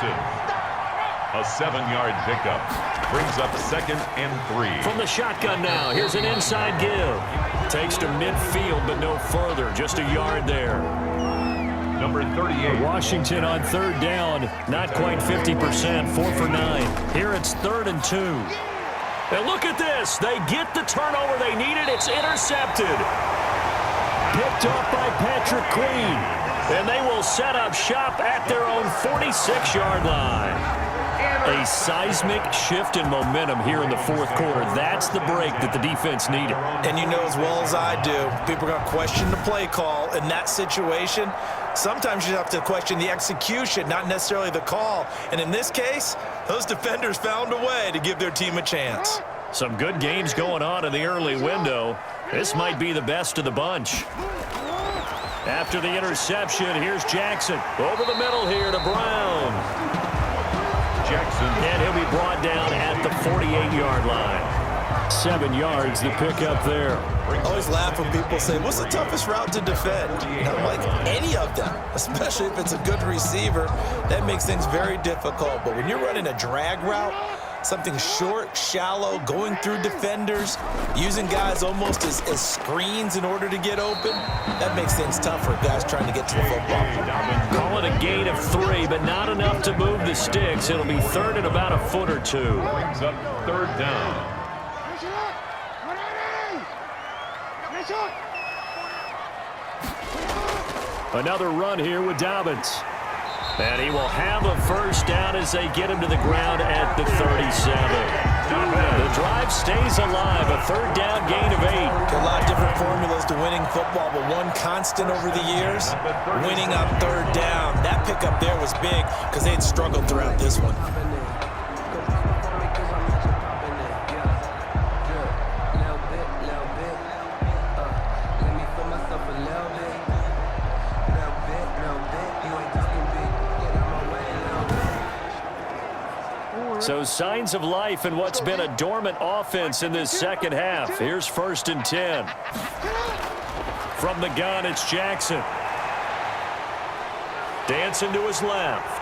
misses. A 7-yard pickup brings up 2nd and 3. From the shotgun now, here's an inside give. Takes to midfield, but no further. Just a yard there. Number 38. Washington on 3rd down. Not quite 50%. 4 for 9. Here it's 3rd and 2. And look at this. They get the turnover they needed. It's intercepted. Picked up by Patrick Queen. And they will set up shop at their own 46-yard line. A seismic shift in momentum here in the 4th quarter. That's the break that the defense needed. And you know as well as I do, people are going to question the play call in that situation. Sometimes you have to question the execution, not necessarily the call. And in this case, those defenders found a way to give their team a chance. Some good games going on in the early window. This might be the best of the bunch. After the interception, here's Jackson. Over the middle here to Brown. Jackson. And he'll be brought down at the 48-yard line. 7 yards, the pickup there. I always laugh when people say, what's the toughest route to defend? And I'm like, any of them, especially if it's a good receiver. That makes things very difficult. But when you're running a drag route, something short, shallow, going through defenders, using guys almost as screens in order to get open, that makes things tough for guys trying to get to the football. Call it a gain of 3, but not enough to move the sticks. It'll be 3rd and about a foot or 2. Brings up 3rd down. Another run here with Dobbins. And he will have a first down as they get him to the ground at the 37. The drive stays alive, a 3rd down gain of 8. A lot of different formulas to winning football, but one constant over the years, winning on 3rd down. That pickup there was big because they had struggled throughout this one. So signs of life in what's been a dormant offense in this 2nd half. Here's 1st and 10. From the gun, it's Jackson. Dancing to his left.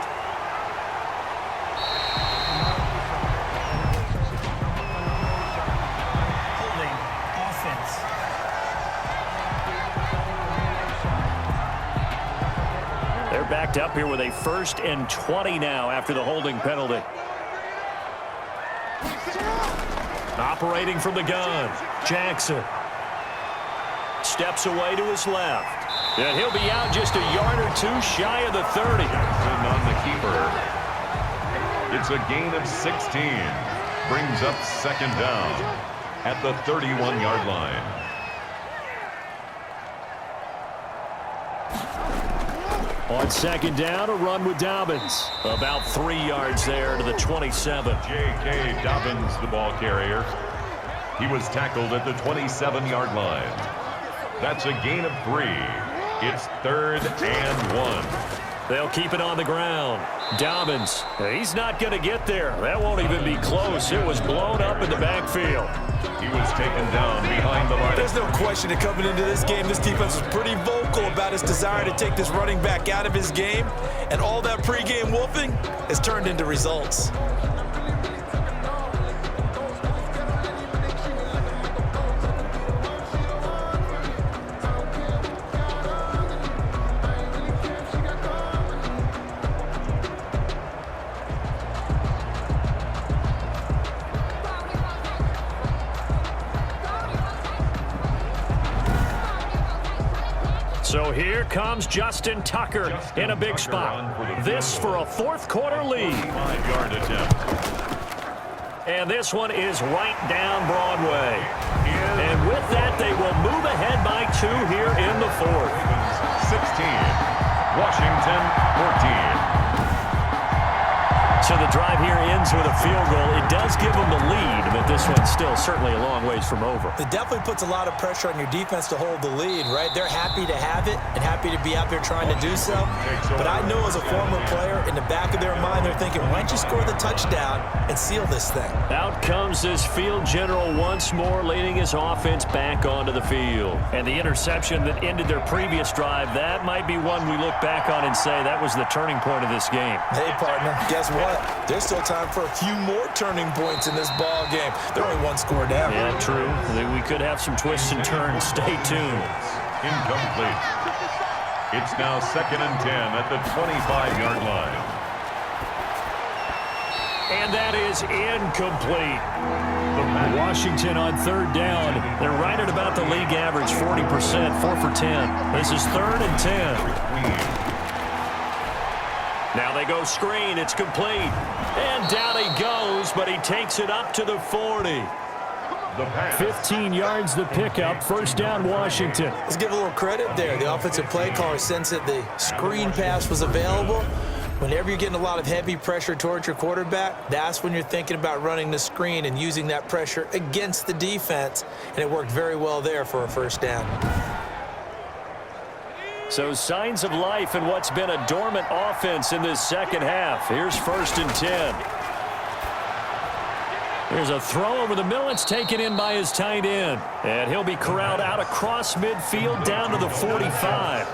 Holding offense. They're backed up here with a 1st and 20 now after the holding penalty. Operating from the gun, Jackson. Steps away to his left. And he'll be out just a yard or 2 shy of the 30. Jackson on the keeper. It's a gain of 16. Brings up 2nd down at the 31-yard line. On 2nd down, a run with Dobbins. About 3 yards there to the 27. J.K. Dobbins, the ball carrier. He was tackled at the 27-yard line. That's a gain of 3. It's 3rd and 1. They'll keep it on the ground. Dobbins, he's not going to get there. That won't even be close. It was blown up in the backfield. He was taken down behind the line. There's no question that coming into this game, this defense was pretty vocal about his desire to take this running back out of his game. And all that pregame wolfing has turned into results. So here comes Justin Tucker in a big spot. This for a 4th quarter lead. 5-yard attempt. And this one is right down Broadway. And with that, they will move ahead by 2 here in the 4th. 16. Washington 14. So the drive here ends with a field goal. It does give them the lead, but this one's still certainly a long ways from over. It definitely puts a lot of pressure on your defense to hold the lead, right? They're happy to have it and happy to be out there trying to do so. But I know as a former player, in the back of their mind, they're thinking, why don't you score the touchdown and seal this thing? Out comes this field general once more, leading his offense back onto the field. And the interception that ended their previous drive, that might be one we look back on and say that was the turning point of this game. Hey, partner, guess what? There's still time for a few more turning points in this ball game. They're only one score down. Yeah, true. We could have some twists and turns. Stay tuned. Incomplete. It's now 2nd and 10 at the 25-yard line. And that is incomplete. Washington on 3rd down. They're right at about the league average, 40%, 4 for 10. This is 3rd and 10. Now they go screen. It's complete. And down he goes, but he takes it up to the 40. 15 yards the pickup. 1st down, Washington. Let's give a little credit there. The offensive play caller sensed that the screen pass was available. Whenever you're getting a lot of heavy pressure towards your quarterback, that's when you're thinking about running the screen and using that pressure against the defense. And it worked very well there for a 1st down. So signs of life in what's been a dormant offense in this 2nd half. Here's 1st and 10. There's a throw over the middle. It's taken in by his tight end. And he'll be corralled out across midfield down to the 45.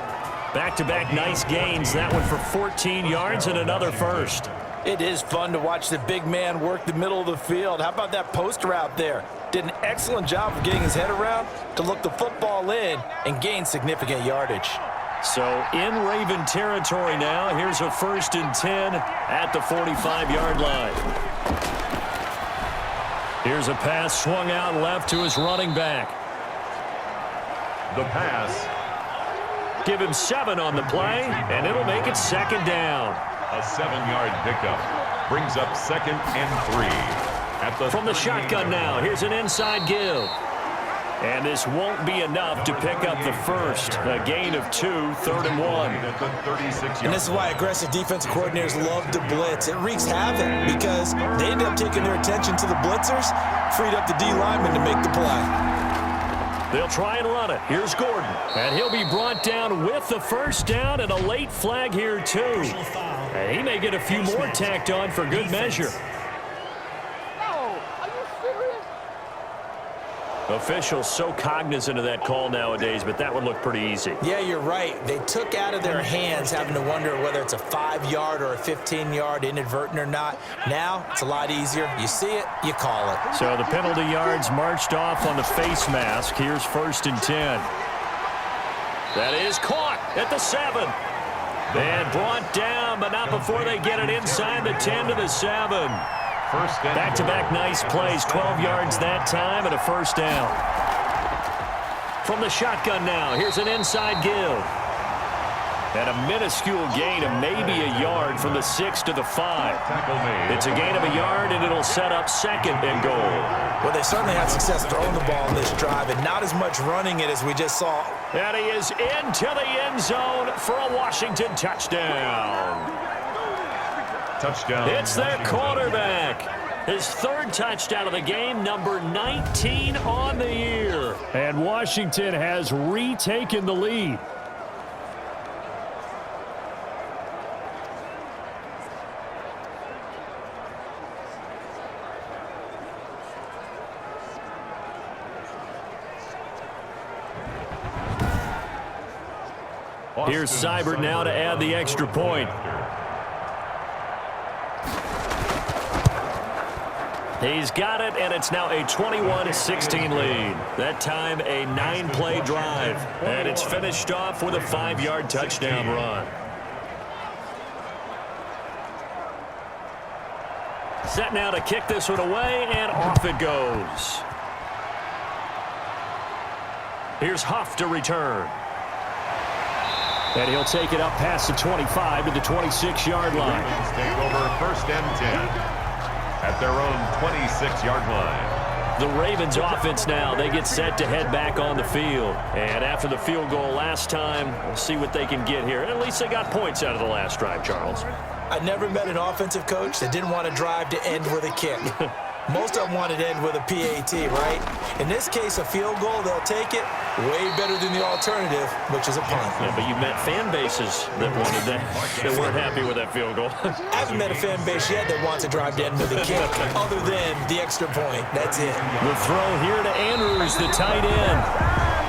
Back-to-back nice gains. That one for 14 yards and another 1st. It is fun to watch the big man work the middle of the field. How about that post route there? Did an excellent job of getting his head around to look the football in and gain significant yardage. So in Raven territory now. Here's a 1st and 10 at the 45-yard line. Here's a pass swung out left to his running back. The pass. Give him 7 on the play, and it'll make it 2nd down. A 7-yard pickup brings up 2nd and 3. From the shotgun now, here's an inside give. And this won't be enough to pick up the 1st. A gain of 2, 3rd and 1. And this is why aggressive defensive coordinators love to blitz. It wreaks havoc because they end up taking their attention to the blitzers, freed up the D lineman to make the play. They'll try and run it. Here's Gordon. And he'll be brought down with the 1st down and a late flag here, too. And he may get a few more tacked on for good measure. Officials so cognizant of that call nowadays, but that would look pretty easy. Yeah, you're right. They took out of their hands having to wonder whether it's a 5-yard or a 15-yard inadvertent or not. Now, it's a lot easier. You see it, you call it. So the penalty yards marched off on the face mask. Here's 1st and 10. That is caught at the 7. And brought down, but not before they get it inside the 10 to the 7. Back-to-back nice plays, 12 yards that time and a 1st down. From the shotgun now, here's an inside give. And a minuscule gain of maybe a yard from the 6 to the 5. It's a gain of a yard, and it'll set up 2nd and goal. Well, they certainly had success throwing the ball in this drive, and not as much running it as we just saw. And he is into the end zone for a Washington touchdown. Touchdown. It's their quarterback. His 3rd touchdown of the game, number 19 on the year. And Washington has retaken the lead. Here's Seibert now to add the extra point. He's got it, and it's now a 21-16 lead. That time, a 9-play drive. And it's finished off with a 5-yard touchdown run. Set now to kick this one away, and off it goes. Here's Huff to return. And he'll take it up past the 25 to the 26-yard line. Ravens take over 1st and 10. At their own 26-yard line. The Ravens offense now, they get set to head back on the field. And after the field goal last time, we'll see what they can get here. At least they got points out of the last drive, Charles. I never met an offensive coach that didn't want to drive to end with a kick. Most of them wanted to end with a PAT, right? In this case, a field goal, they'll take it. Way better than the alternative, which is a punt. Yeah, but you met fan bases that wanted that, that weren't happy with that field goal. I haven't met a fan base yet that wants to drive to end with a kick, other than the extra point. That's it. The throw here to Andrews, the tight end.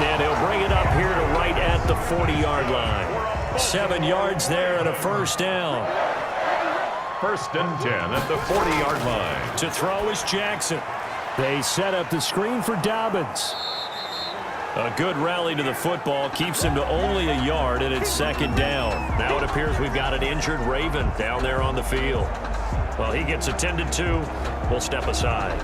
And he'll bring it up here to right at the 40-yard line. 7 yards there and a first down. First and 10 at the 40-yard line. To throw is Jackson. They set up the screen for Dobbins. A good rally to the football keeps him to only a yard, and it's second down. Now it appears we've got an injured Raven down there on the field. Well, he gets attended to. We'll step aside.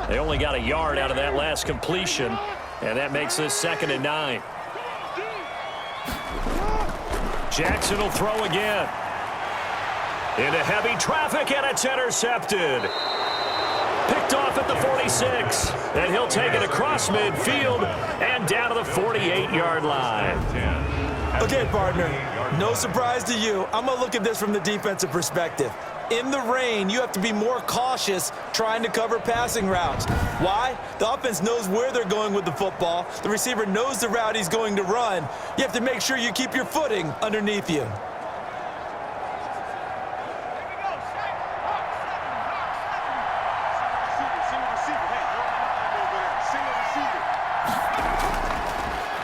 They only got a yard out of that last completion, and that makes this 2nd and 9. Jackson will throw again. Into heavy traffic, and it's intercepted. Picked off at the 46, and he'll take it across midfield and down to the 48-yard line. Okay, partner, no surprise to you. I'm going to look at this from the defensive perspective. In the rain, you have to be more cautious trying to cover passing routes. Why? The offense knows where they're going with the football. The receiver knows the route he's going to run. You have to make sure you keep your footing underneath you.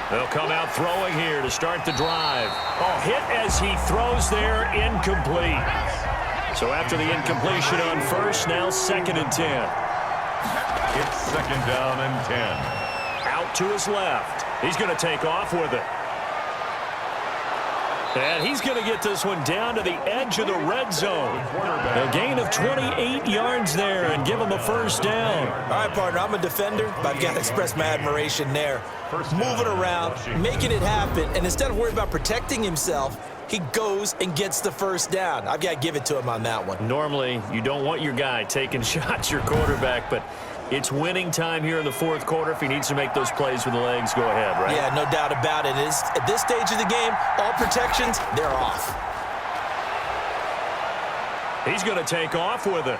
They'll come out throwing here to start the drive. Oh, hit as he throws there, incomplete. So after the incompletion on first, now 2nd and 10. It's 2nd down and 10. Out to his left. He's going to take off with it. And he's going to get this one down to the edge of the red zone. A gain of 28 yards there and give him a first down. All right, partner, I'm a defender, but I've got to express my admiration there. Moving around, making it happen, and instead of worrying about protecting himself, he goes and gets the first down. I've got to give it to him on that one. Normally, you don't want your guy taking shots, your quarterback, but it's winning time here in the 4th quarter. If he needs to make those plays with the legs, go ahead, right? Yeah, no doubt about it. At this stage of the game, all protections, they're off. He's going to take off with it.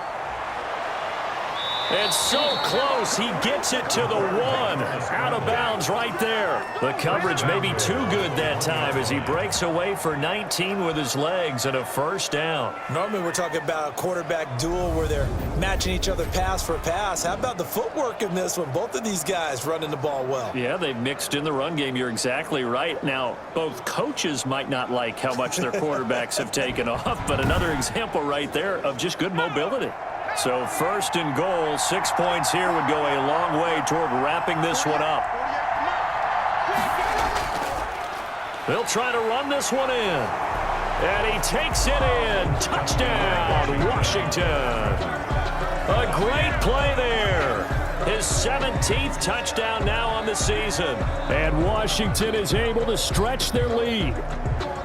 It's so close, he gets it to the 1. Out of bounds right there. The coverage may be too good that time as he breaks away for 19 with his legs and a first down. Normally we're talking about a quarterback duel where they're matching each other pass for pass. How about the footwork in this one? Both of these guys running the ball well. Yeah, they've mixed in the run game. You're exactly right. Now, both coaches might not like how much their quarterbacks have taken off, but another example right there of just good mobility. So 1st and goal, 6 points here would go a long way toward wrapping this one up. They'll try to run this one in. And he takes it in. Touchdown, Washington. A great play there. His 17th touchdown now on the season. And Washington is able to stretch their lead.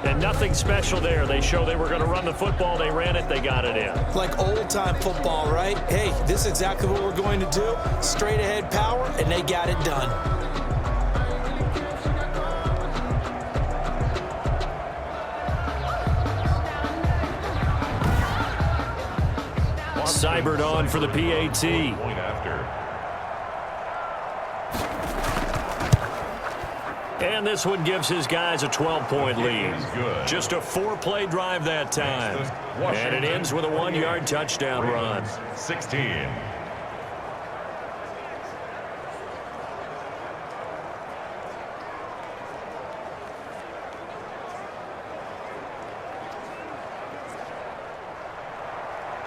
And nothing special there. They show they were going to run the football. They ran it. They got it in. Like old-time football, right? Hey, this is exactly what we're going to do. Straight ahead power, and they got it done. Seibert on for the PAT. Point after. And this one gives his guys a 12-point lead. Just a 4-play drive that time. And it ends with a 1-yard touchdown run. 16.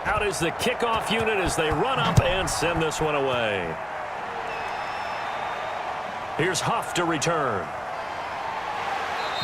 Out is the kickoff unit as they run up and send this one away. Here's Huff to return.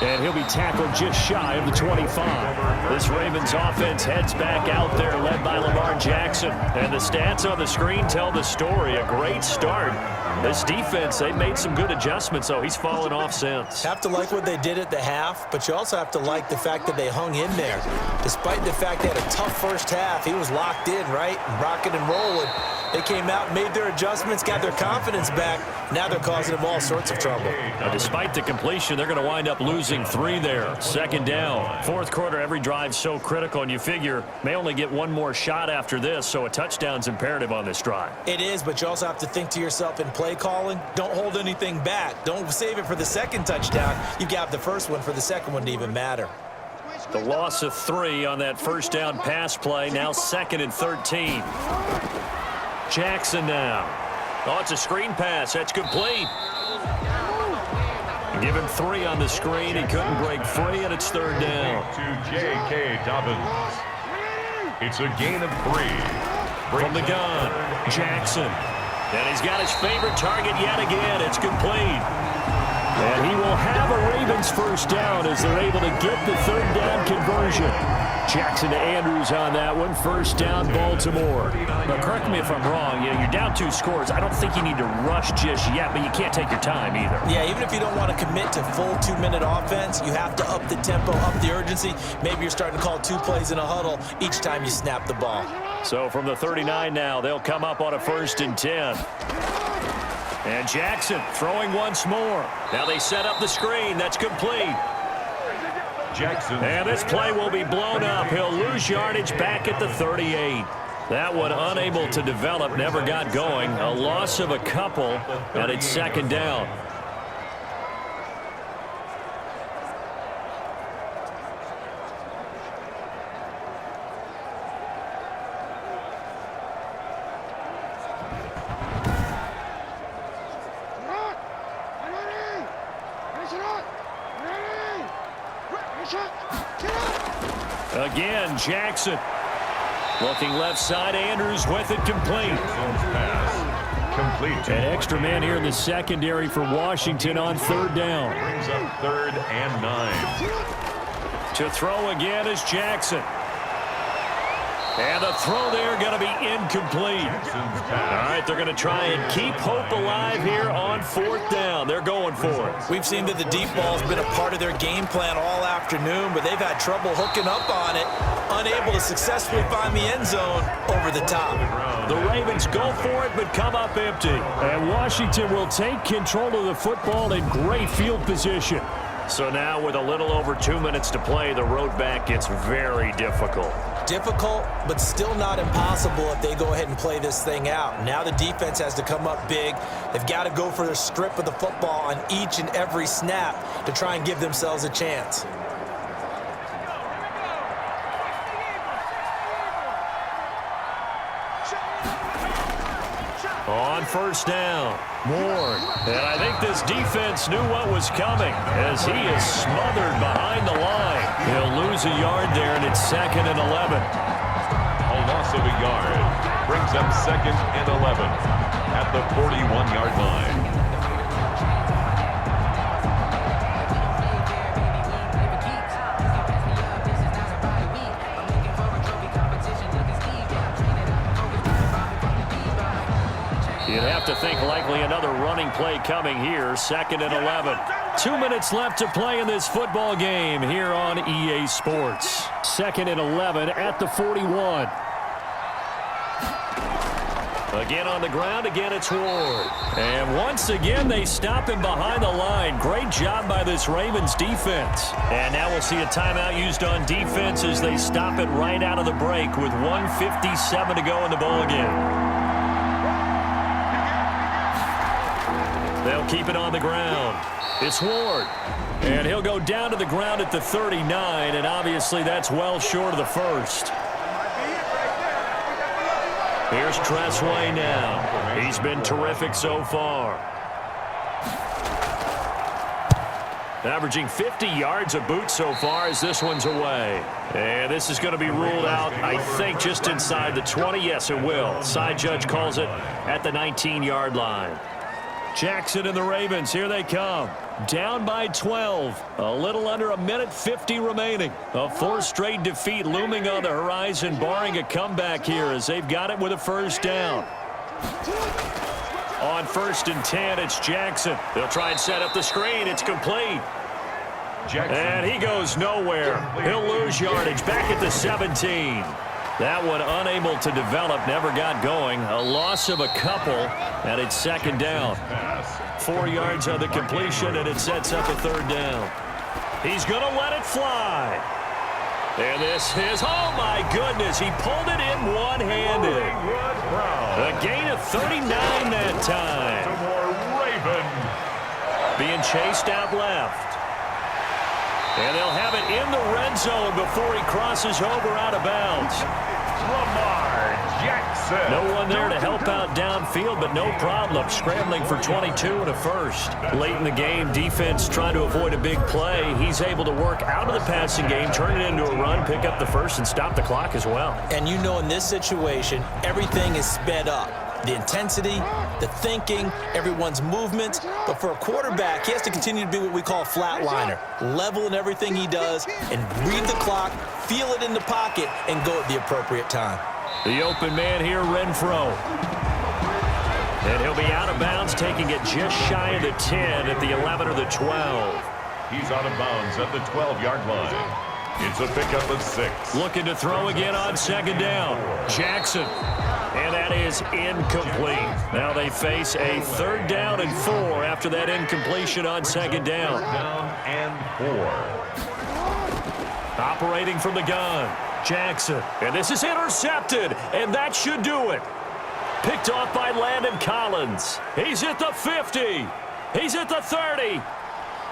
And he'll be tackled just shy of the 25. This Ravens offense heads back out there, led by Lamar Jackson. And the stats on the screen tell the story. A great start. This defense, they've made some good adjustments, so he's fallen off since. Have to like what they did at the half, but you also have to like the fact that they hung in there. Despite the fact they had a tough first half, he was locked in, right? Rocking and rolling. They came out, made their adjustments, got their confidence back. Now they're causing them all sorts of trouble. Now, despite the completion, they're going to wind up losing 3 there. Second down. Fourth quarter, every drive's so critical, and you figure may only get one more shot after this, so a touchdown's imperative on this drive. It is, but you also have to think to yourself in play calling, don't hold anything back. Don't save it for the second touchdown. You got the first one for the second one to even matter. The loss of 3 on that first down pass play. Now 2nd and 13. Jackson now. Oh, it's a screen pass. That's complete. Give him 3 on the screen. He couldn't break free, and it's 3rd down. To J.K. Dobbins. It's a gain of 3. From the gun, Jackson. And he's got his favorite target yet again. It's complete. And he will have a Ravens first down as they're able to get the 3rd down conversion. Jackson to Andrews on that one. First down, Baltimore. Now, correct me if I'm wrong. You know, you're down 2 scores. I don't think you need to rush just yet, but you can't take your time either. Yeah, even if you don't want to commit to full 2-minute offense, you have to up the tempo, up the urgency. Maybe you're starting to call 2 plays in a huddle each time you snap the ball. So from the 39 now, they'll come up on a 1st and 10. And Jackson throwing once more. Now they set up the screen. That's complete. Jackson. And this play will be blown up. He'll lose yardage back at the 38. That one unable to develop, never got going. A loss of a couple, and it's 2nd down. Again, Jackson. Looking left side, Andrews with it complete. Pass. Complete. An extra man here in the secondary for Washington on 3rd down. Brings up 3rd and 9. To throw again is Jackson. And the throw there going to be incomplete. All right, they're going to try and keep hope alive here on 4th down. They're going for it. We've seen that the deep ball's been a part of their game plan all afternoon, but they've had trouble hooking up on it, unable to successfully find the end zone over the top. The Ravens go for it, but come up empty. And Washington will take control of the football in great field position. So now with a little over 2 minutes to play, the road back gets very difficult. Difficult, but still not impossible if they go ahead and play this thing out. Now the defense has to come up big. They've got to go for the strip of the football on each and every snap to try and give themselves a chance. On 1st down, Ward. And I think this defense knew what was coming as he is smothered behind the line. He'll lose a yard there, and it's 2nd and 11. A loss of a yard brings up 2nd and 11 at the 41-yard line. You'd have to think likely another running play coming here. 2nd and 11. 2 minutes left to play in this football game here on EA Sports. 2nd and 11 at the 41. Again on the ground. Again, it's Ward. And once again, they stop him behind the line. Great job by this Ravens defense. And now we'll see a timeout used on defense as they stop it right out of the break with 1:57 to go in the ball game. They'll keep it on the ground. It's Ward. And he'll go down to the ground at the 39, and obviously that's well short of the first. Here's Tressway now. He's been terrific so far. Averaging 50 yards a boot so far as this one's away. And this is going to be ruled out, I think, just inside the 20. Yes, it will. Side judge calls it at the 19-yard line. Jackson and the Ravens, here they come. Down by 12. A little under 1:50 remaining. A 4th straight defeat looming on the horizon, barring a comeback here as they've got it with a first down. On 1st and 10, it's Jackson. They'll try and set up the screen. It's complete. Jackson. And he goes nowhere. He'll lose yardage back at the 17. That one unable to develop, never got going. A loss of a couple, and it's second down. 4 yards on the completion, and it sets up a third down. He's going to let it fly. And this is, oh my goodness, he pulled it in one-handed. A gain of 39 that time. Being chased out left. And they'll have it in the red zone before he crosses over out of bounds. Lamar Jackson. No one there to help out downfield, but no problem. Scrambling for 22 and a first. Late in the game, defense trying to avoid a big play. He's able to work out of the passing game, turn it into a run, pick up the first, and stop the clock as well. And you know in this situation, everything is sped up. The intensity, the thinking, everyone's movement. But for a quarterback, he has to continue to be what we call a flatliner. Level in everything he does and read the clock, feel it in the pocket, and go at the appropriate time. The open man here, Renfro. And he'll be out of bounds, taking it just shy of the 10 at the 11 or the 12. He's out of bounds at the 12-yard line. It's a pickup of 6. Looking to throw again on second down. Jackson. And that is incomplete. Now they face a third down and 4 after that incompletion on second down. Down and 4. Operating from the gun, Jackson. And this is intercepted, and that should do it. Picked off by Landon Collins. He's at the 50. He's at the 30.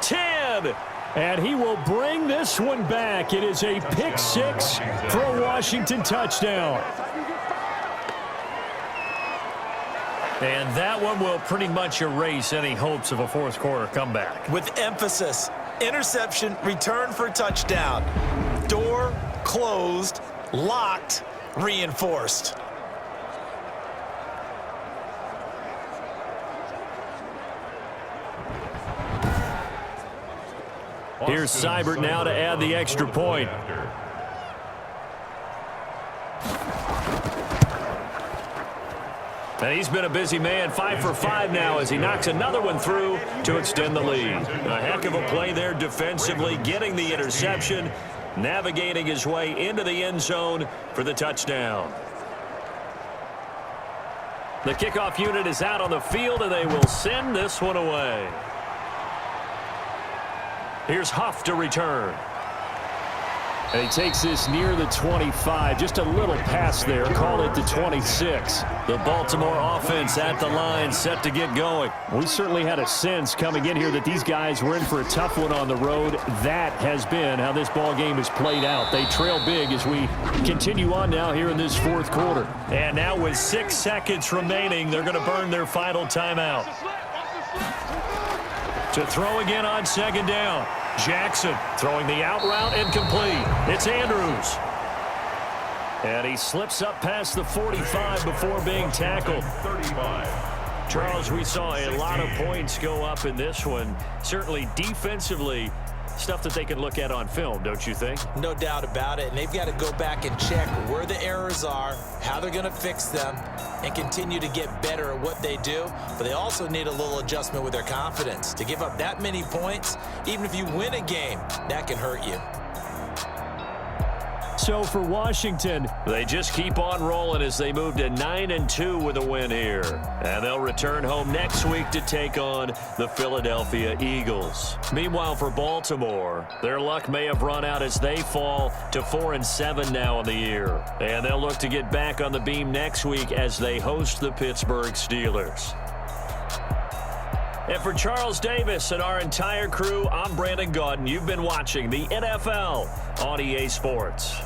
10. And he will bring this one back. It is a pick 6 for a Washington touchdown. And that one will pretty much erase any hopes of a fourth quarter comeback. With emphasis, interception, return for touchdown. Door closed, locked, reinforced. Here's Seibert now to add the extra point. And he's been a busy man, 5 for 5 now as he knocks another one through to extend the lead. A heck of a play there defensively, getting the interception, navigating his way into the end zone for the touchdown. The kickoff unit is out on the field, and they will send this one away. Here's Huff to return. And he takes this near the 25. Just a little pass there. Call it the 26. The Baltimore offense at the line, set to get going. We certainly had a sense coming in here that these guys were in for a tough one on the road. That has been how this ball game has played out. They trail big as we continue on now here in this fourth quarter. And now with 6 seconds remaining, they're going to burn their final timeout. To throw again on second down. Jackson throwing the out route incomplete. It's Andrews. And he slips up past the 45 before being tackled. 35. Charles, we saw a lot of points go up in this one. Certainly defensively, stuff that they can look at on film, don't you think? No doubt about it. And they've got to go back and check where the errors are, how they're going to fix them, and continue to get better at what they do. But they also need a little adjustment with their confidence. To give up that many points, even if you win a game, that can hurt you. So for Washington, they just keep on rolling as they move to 9-2 with a win here. And they'll return home next week to take on the Philadelphia Eagles. Meanwhile, for Baltimore, their luck may have run out as they fall to 4-7 now in the year. And they'll look to get back on the beam next week as they host the Pittsburgh Steelers. And for Charles Davis and our entire crew, I'm Brandon Gaudin. You've been watching the NFL on EA Sports.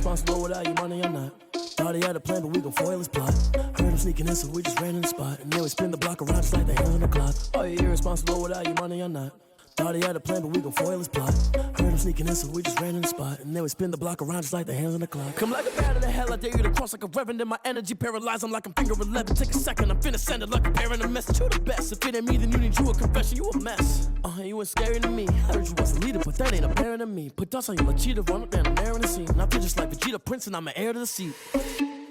irresponsible without your money or not. Thought he had a plan, but we gon' foil his plot. Heard him sneaking in, so we just ran in the spot. And then we spin the block around just like the hands on the clock. Are you irresponsible without your money or not? Thought he had a plan, but we gon' foil his plot. Heard him sneaking in, so we just ran in the spot. And then we spin the block around just like the hands on the clock. Come like a bat of the hell, I dare you to cross like a reverend. And my energy paralyzed, I'm like I'm finger 11. Take a second, I'm finna send it like a parent a message. You the best, if it ain't me, then you need you a confession. You a mess, you ain't scary to me. I heard you was a leader, but that ain't apparent to me. Put dust on you like cheetah, run up down the air in the scene. And I feel just like Vegeta Prince, and I'm an heir to the seat.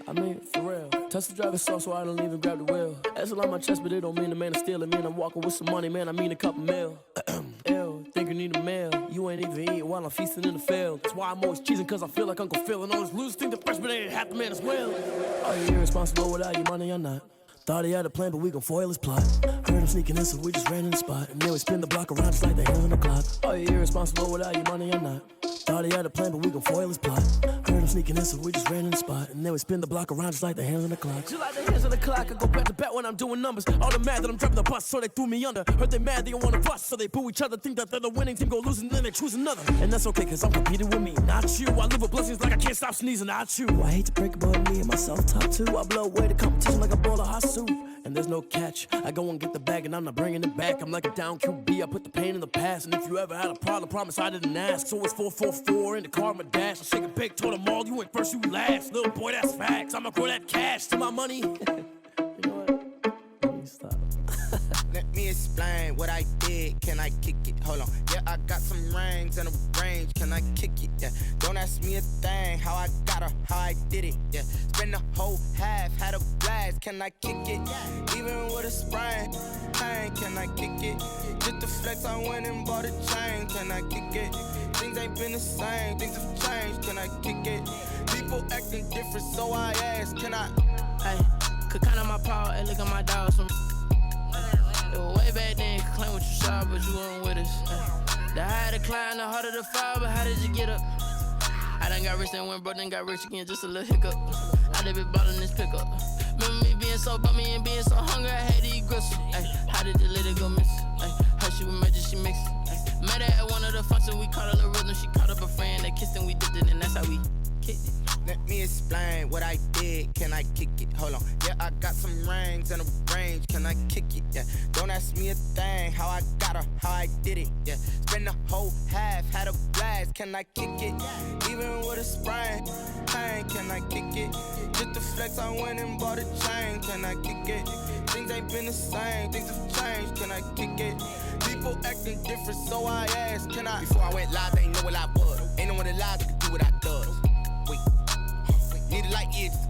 I mean, for real. Touch the driver's soft, so I don't even grab the wheel. That's on my chest, but it don't mean the man is stealing. Man, I'm walking with some money, man, I mean a couple mil. Ew, think you need a meal. You ain't even eating while I'm feasting in the field. That's why I'm always cheesing, cause I feel like Uncle Phil. And all those losers think the freshman ain't half the man as well. Are you irresponsible without your money or not? Thought he had a plan, but we gon' foil his plot. Heard him sneaking in, so we just ran in the spot. And then we spin the block around just like the hands on the clock. Are you irresponsible without your money or not? Thought he had a plan, but we gon' foil his plot. Heard him sneaking in, so we just ran in the spot. And then we spin the block around just like the hands on the clock. Just like the hands on the clock, I go back to back when I'm doing numbers. All the mad that I'm driving the bus, so they threw me under. Heard they mad, they don't wanna bust, so they boo each other. Think that they're the winning team, go losing, then they choose another. And that's okay, cause I'm competing with me, not you. I live with blessings like I can't stop sneezing, not you. I hate to break it, but me and my self-talk too. I blow away the competition like a bowl of hot soup. And there's no catch, I go and get the bag and I'm not bringing it back. I'm like a down QB, I put the pain in the past. And if you ever had a problem, promise I didn't ask. So it's 444 in the car, my dash. I shake a big, told them all, you ain't first, you last. Little boy, that's facts, I'ma grow that cash to my money. You know what? Let me stop. Let me explain what I did. Can I kick it? Hold on. Yeah, I got some rings and a range. Can I kick it? Yeah. Don't ask me a thing. How I got her, how I did it. Yeah. Spend the whole half, had a blast. Can I kick it? Even with a sprain. Pain, can I kick it? Just to flex, I went and bought a chain. Can I kick it? Things ain't been the same. Things have changed. Can I kick it? People acting different, so I ask. Can I? Hey, could count on my power and look at my dogs from. It was way back then, could claim what you saw, but you weren't with us. The higher the climb, the harder the fall, but how did you get up? I done got rich and went broke, then got rich again, just a little hiccup. I done been bought in this pickup. Remember me being so bummy and being so hungry, I had to eat gristle. How did the lady go miss? Her she was magic, she mixed. Met her at one of the functions, we caught a little rhythm. She caught up a friend, they kissed and we dipped it, and that's how we kicked it. Let me explain what I did. Can I kick it? Hold on. Yeah, I got some rings and a range. Can I kick it? Yeah. Don't ask me a thing. How I got her, how I did it. Yeah. Spend the whole half, had a blast. Can I kick it? Even with a sprain. Pain, can I kick it? Just to flex, I went and bought a chain. Can I kick it? Things ain't been the same. Things have changed. Can I kick it? People acting different, so I asked. Can I? Before I went live, they ain't know what I was. Ain't no one alive that could do what I does. Wait. Need a light year just to